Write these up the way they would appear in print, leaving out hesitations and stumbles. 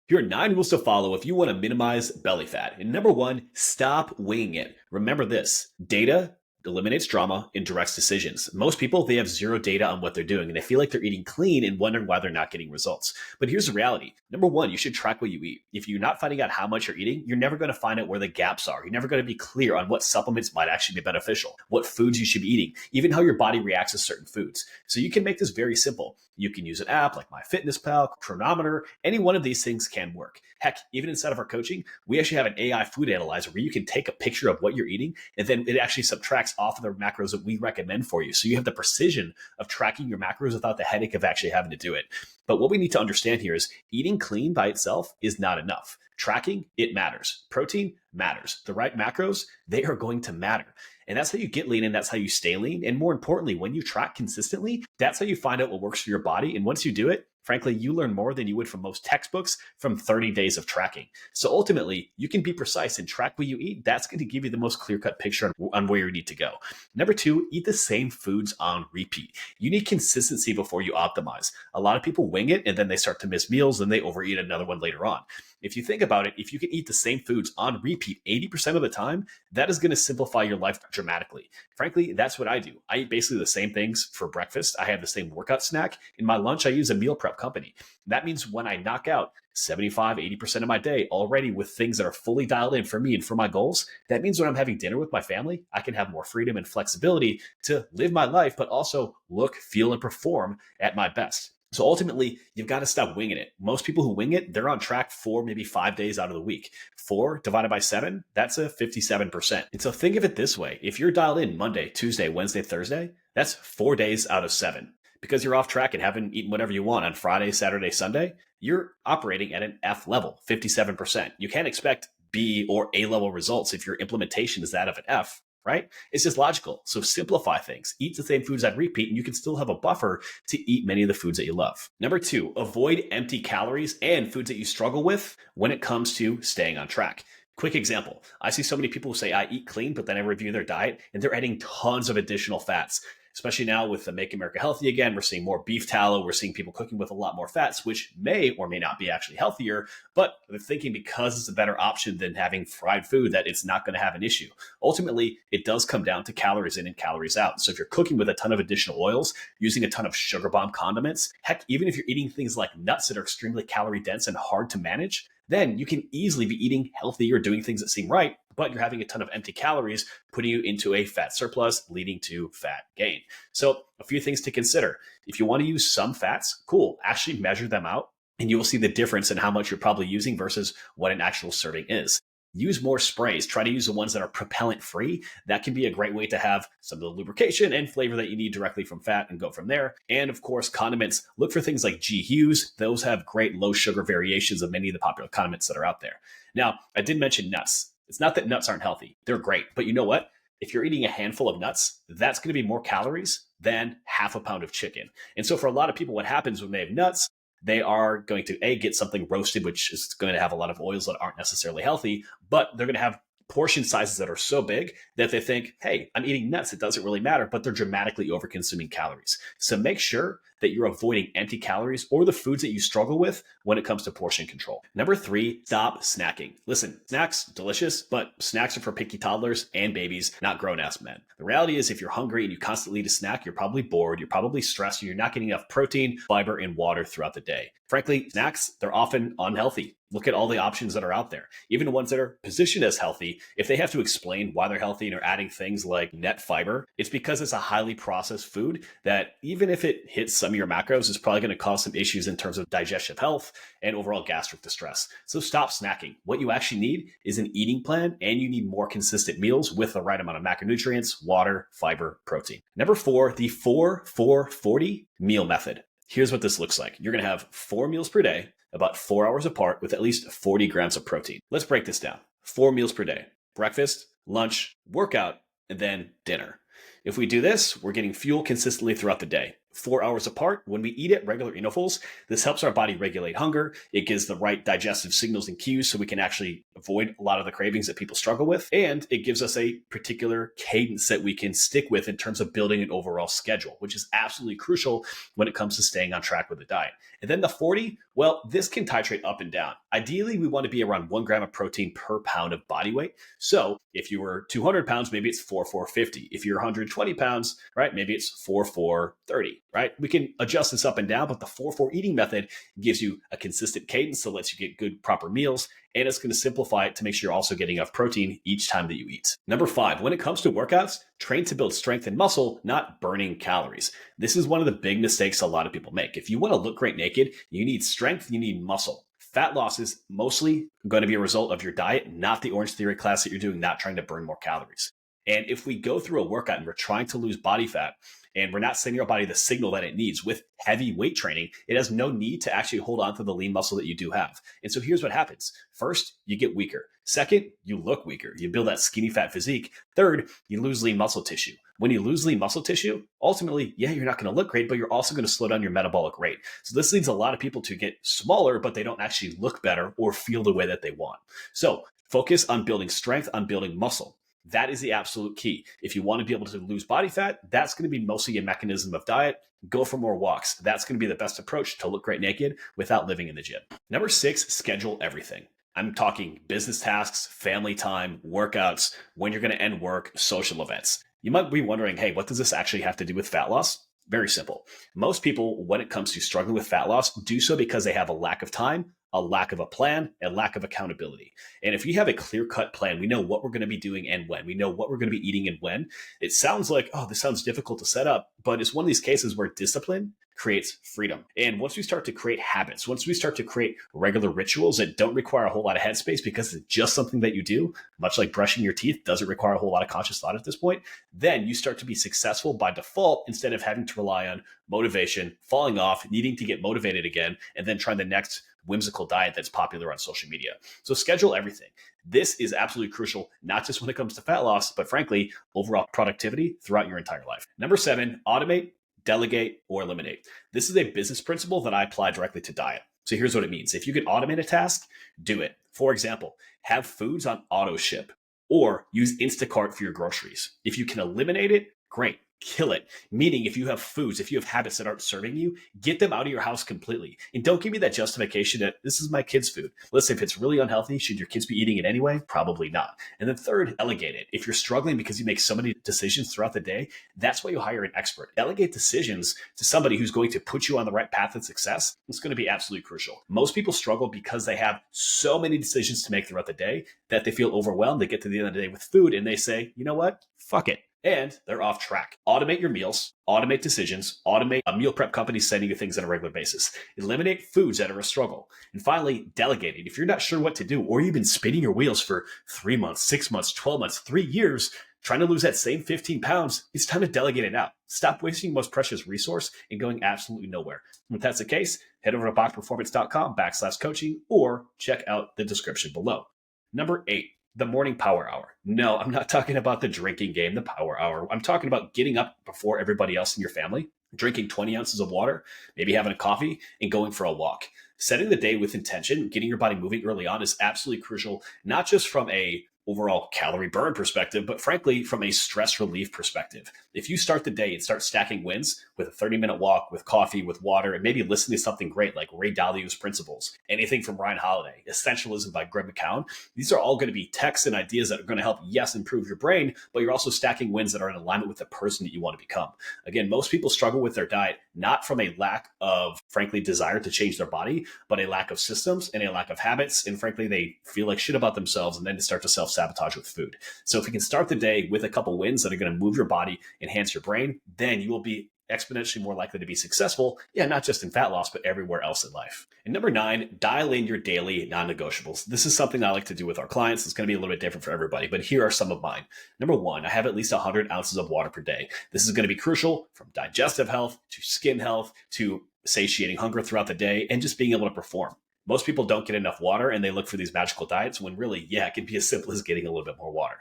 Here are 9 rules to follow if you want to minimize belly fat. And number 1, stop winging it. Remember this: data eliminates drama and directs decisions. Most people, they have zero data on what they're doing and they feel like they're eating clean and wondering why they're not getting results. But here's the reality. Number 1, you should track what you eat. If you're not finding out how much you're eating, you're never going to find out where the gaps are. You're never going to be clear on what supplements might actually be beneficial, what foods you should be eating, even how your body reacts to certain foods. So you can make this very simple. You can use an app like MyFitnessPal, Chronometer. Any one of these things can work. Heck, even inside of our coaching, we actually have an AI food analyzer where you can take a picture of what you're eating, and then it actually subtracts off of the macros that we recommend for you. So you have the precision of tracking your macros without the headache of actually having to do it. But what we need to understand here is eating clean by itself is not enough. Tracking, it matters. Protein matters. The right macros, they are going to matter. And that's how you get lean, and that's how you stay lean. And more importantly, when you track consistently, that's how you find out what works for your body. And once you do it, frankly, you learn more than you would from most textbooks from 30 days of tracking. So ultimately, you can be precise and track what you eat. That's going to give you the most clear-cut picture on where you need to go. Number 2, eat the same foods on repeat. You need consistency before you optimize. A lot of people wing it and then they start to miss meals and they overeat another one later on. If you think about it, if you can eat the same foods on repeat 80% of the time, that is going to simplify your life dramatically. Frankly, that's what I do. I eat basically the same things for breakfast. I have the same workout snack. In my lunch, I use a meal prep company. That means when I knock out 75, 80% of my day already with things that are fully dialed in for me and for my goals, that means when I'm having dinner with my family, I can have more freedom and flexibility to live my life, but also look, feel, and perform at my best. So ultimately, you've got to stop winging it. Most people who wing it, they're on track 4, maybe 5 days out of the week. 4 divided by 7, that's a 57%. And so think of it this way. If you're dialed in Monday, Tuesday, Wednesday, Thursday, that's 4 days out of 7. Because you're off track and haven't eaten whatever you want on Friday, Saturday, Sunday, you're operating at an F level, 57%. You can't expect B or A level results if your implementation is that of an F, right? It's just logical. So simplify things. Eat the same foods on repeat, and you can still have a buffer to eat many of the foods that you love. Number 2, avoid empty calories and foods that you struggle with when it comes to staying on track. Quick example. I see so many people who say, I eat clean, but then I review their diet and they're adding tons of additional fats. Especially now with the Make America Healthy again, we're seeing more beef tallow. We're seeing people cooking with a lot more fats, which may or may not be actually healthier, but they're thinking because it's a better option than having fried food that it's not going to have an issue. Ultimately, it does come down to calories in and calories out. So if you're cooking with a ton of additional oils, using a ton of sugar bomb condiments, heck, even if you're eating things like nuts that are extremely calorie dense and hard to manage, then you can easily be eating healthy or doing things that seem right, but you're having a ton of empty calories, putting you into a fat surplus, leading to fat gain. So a few things to consider. If you want to use some fats, cool, actually measure them out and you will see the difference in how much you're probably using versus what an actual serving is. Use more sprays. Try to use the ones that are propellant free. That can be a great way to have some of the lubrication and flavor that you need directly from fat and go from there. And of course, condiments. Look for things like G Hughes. Those have great low sugar variations of many of the popular condiments that are out there. Now, I did mention nuts. It's not that nuts aren't healthy. They're great. But you know what? If you're eating a handful of nuts, that's going to be more calories than half a pound of chicken. And so for a lot of people, what happens when they have nuts, they are going to get something roasted, which is going to have a lot of oils that aren't necessarily healthy, but they're going to have portion sizes that are so big that they think, hey, I'm eating nuts. It doesn't really matter, but they're dramatically over-consuming calories. So make sure that you're avoiding empty calories or the foods that you struggle with when it comes to portion control. Number 3, stop snacking. Listen, snacks, delicious, but snacks are for picky toddlers and babies, not grown-ass men. The reality is if you're hungry and you constantly eat a snack, you're probably bored, you're probably stressed, and you're not getting enough protein, fiber, and water throughout the day. Frankly, snacks, they're often unhealthy. Look at all the options that are out there. Even the ones that are positioned as healthy, if they have to explain why they're healthy and are adding things like net fiber, it's because it's a highly processed food that even if it hits some of your macros, is probably going to cause some issues in terms of digestive health and overall gastric distress. So stop snacking. What you actually need is an eating plan, and you need more consistent meals with the right amount of macronutrients, water, fiber, protein. Number 4, the 4-4-40 meal method. Here's what this looks like. You're going to have 4 meals per day, about 4 hours apart, with at least 40 grams of protein. Let's break this down. 4 meals per day: breakfast, lunch, workout, and then dinner. If we do this, we're getting fuel consistently throughout the day. 4 hours apart when we eat at regular intervals. This helps our body regulate hunger. It gives the right digestive signals and cues so we can actually avoid a lot of the cravings that people struggle with. And it gives us a particular cadence that we can stick with in terms of building an overall schedule, which is absolutely crucial when it comes to staying on track with the diet. And then the 40, well, this can titrate up and down. Ideally, we want to be around 1 gram of protein per pound of body weight. So if you were 200 pounds, maybe it's 4,450. If you're 120 pounds, right, maybe it's 4,430, right? We can adjust this up and down, but the 4-4 eating method gives you a consistent cadence that lets you get good, proper meals. And it's going to simplify it to make sure you're also getting enough protein each time that you eat. Number 5, when it comes to workouts, train to build strength and muscle, not burning calories. This is one of the big mistakes a lot of people make. If you want to look great naked, you need strength, you need muscle. Fat loss is mostly going to be a result of your diet, not the Orange Theory class that you're doing, not trying to burn more calories. And if we go through a workout and we're trying to lose body fat, and we're not sending our body the signal that it needs with heavy weight training, it has no need to actually hold on to the lean muscle that you do have. And so here's what happens. First, you get weaker. Second, you look weaker. You build that skinny fat physique. Third, you lose lean muscle tissue. When you lose lean muscle tissue, ultimately, yeah, you're not going to look great, but you're also going to slow down your metabolic rate. So this leads a lot of people to get smaller, but they don't actually look better or feel the way that they want. So focus on building strength, on building muscle. That is the absolute key. If you want to be able to lose body fat, that's going to be mostly a mechanism of diet. Go for more walks. That's going to be the best approach to look great naked without living in the gym. Number 6, schedule everything. I'm talking business tasks, family time, workouts, when you're going to end work, social events. You might be wondering, hey, what does this actually have to do with fat loss? Very simple. Most people, when it comes to struggling with fat loss, do so because they have a lack of time, a lack of a plan, and lack of accountability. And if we have a clear-cut plan, we know what we're going to be doing and when. We know what we're going to be eating and when. It sounds like, oh, this sounds difficult to set up, but it's one of these cases where discipline creates freedom. And once we start to create habits, once we start to create regular rituals that don't require a whole lot of headspace because it's just something that you do, much like brushing your teeth doesn't require a whole lot of conscious thought at this point, then you start to be successful by default instead of having to rely on motivation, falling off, needing to get motivated again, and then trying the next whimsical diet that's popular on social media. So schedule everything. This is absolutely crucial, not just when it comes to fat loss, but frankly, overall productivity throughout your entire life. Number 7, automate, delegate, or eliminate. This is a business principle that I apply directly to diet. So here's what it means. If you can automate a task, do it. For example, have foods on auto ship or use Instacart for your groceries. If you can eliminate it, great. Kill it. Meaning if you have foods, if you have habits that aren't serving you, get them out of your house completely. And don't give me that justification that this is my kid's food. Listen, if it's really unhealthy, should your kids be eating it anyway? Probably not. And then third, delegate it. If you're struggling because you make so many decisions throughout the day, that's why you hire an expert. Delegate decisions to somebody who's going to put you on the right path of success. It's going to be absolutely crucial. Most people struggle because they have so many decisions to make throughout the day that they feel overwhelmed. They get to the end of the day with food and they say, you know what? Fuck it. And they're off track. Automate your meals, automate decisions, automate a meal prep company sending you things on a regular basis. Eliminate foods that are a struggle. And finally, delegate it. If you're not sure what to do, or you've been spinning your wheels for 3 months, 6 months, 12 months, 3 years, trying to lose that same 15 pounds, it's time to delegate it out. Stop wasting your most precious resource and going absolutely nowhere. If that's the case, head over to bachperformance.com/coaching or check out the description below. Number 8. The morning power hour. No, I'm not talking about the drinking game, the power hour. I'm talking about getting up before everybody else in your family, drinking 20 ounces of water, maybe having a coffee, and going for a walk. Setting the day with intention, getting your body moving early on is absolutely crucial, not just from a overall calorie burn perspective, but frankly, from a stress relief perspective. If you start the day and start stacking wins with a 30-minute walk, with coffee, with water, and maybe listen to something great like Ray Dalio's Principles, anything from Ryan Holiday, Essentialism by Greg McKeown, these are all going to be texts and ideas that are going to help, yes, improve your brain, but you're also stacking wins that are in alignment with the person that you want to become. Again, most people struggle with their diet, not from a lack of, frankly, desire to change their body, but a lack of systems and a lack of habits. And frankly, they feel like shit about themselves and then start to self-sabotage with food. So if you can start the day with a couple wins that are going to move your body, enhance your brain, then you will be exponentially more likely to be successful. Yeah, not just in fat loss, but everywhere else in life. And number 9, dial in your daily non-negotiables. This is something I like to do with our clients. It's going to be a little bit different for everybody, but here are some of mine. Number 1, I have at least 100 ounces of water per day. This is going to be crucial from digestive health to skin health to satiating hunger throughout the day and just being able to perform. Most people don't get enough water and they look for these magical diets when really, yeah, it can be as simple as getting a little bit more water.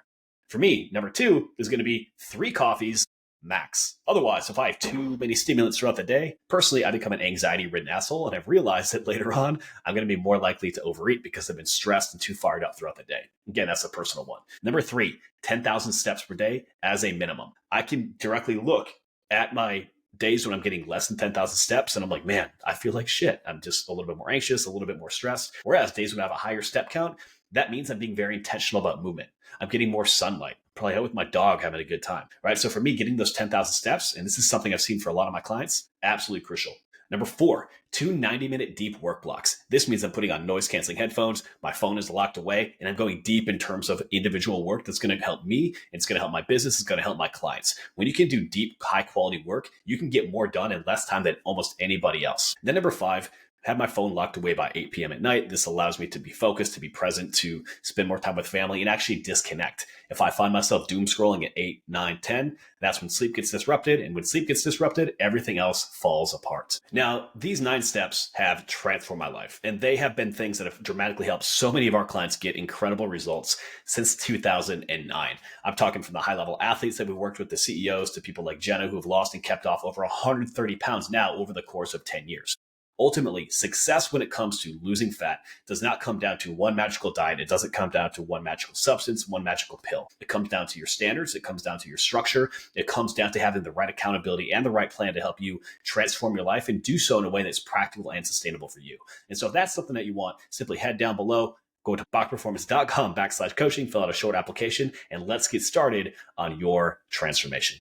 For me, number 2 is going to be 3 coffees, max. Otherwise, if I have too many stimulants throughout the day, personally, I become an anxiety-ridden asshole, and I've realized that later on, I'm going to be more likely to overeat because I've been stressed and too fired up throughout the day. Again, that's a personal one. Number 3, 10,000 steps per day as a minimum. I can directly look at my days when I'm getting less than 10,000 steps and I'm like, man, I feel like shit. I'm just a little bit more anxious, a little bit more stressed. Whereas days when I have a higher step count, that means I'm being very intentional about movement. I'm getting more sunlight, probably out with my dog, having a good time, right? So for me, getting those 10,000 steps, and this is something I've seen for a lot of my clients, absolutely crucial. Number 4, 2 90-minute deep work blocks. This means I'm putting on noise canceling headphones, my phone is locked away, and I'm going deep in terms of individual work that's going to help me, it's going to help my business, it's going to help my clients. When you can do deep, high quality work, you can get more done in less time than almost anybody else. Then number 5, have my phone locked away by 8 p.m. at night. This allows me to be focused, to be present, to spend more time with family, and actually disconnect. If I find myself doom scrolling at 8, 9, 10, that's when sleep gets disrupted. And when sleep gets disrupted, everything else falls apart. Now, these 9 steps have transformed my life, and they have been things that have dramatically helped so many of our clients get incredible results since 2009. I'm talking from the high-level athletes that we've worked with, the CEOs, to people like Jenna who have lost and kept off over 130 pounds now over the course of 10 years. Ultimately, success when it comes to losing fat does not come down to one magical diet. It doesn't come down to one magical substance, one magical pill. It comes down to your standards. It comes down to your structure. It comes down to having the right accountability and the right plan to help you transform your life and do so in a way that's practical and sustainable for you. And so if that's something that you want, simply head down below, go to bachperformance.com/coaching, fill out a short application, and let's get started on your transformation.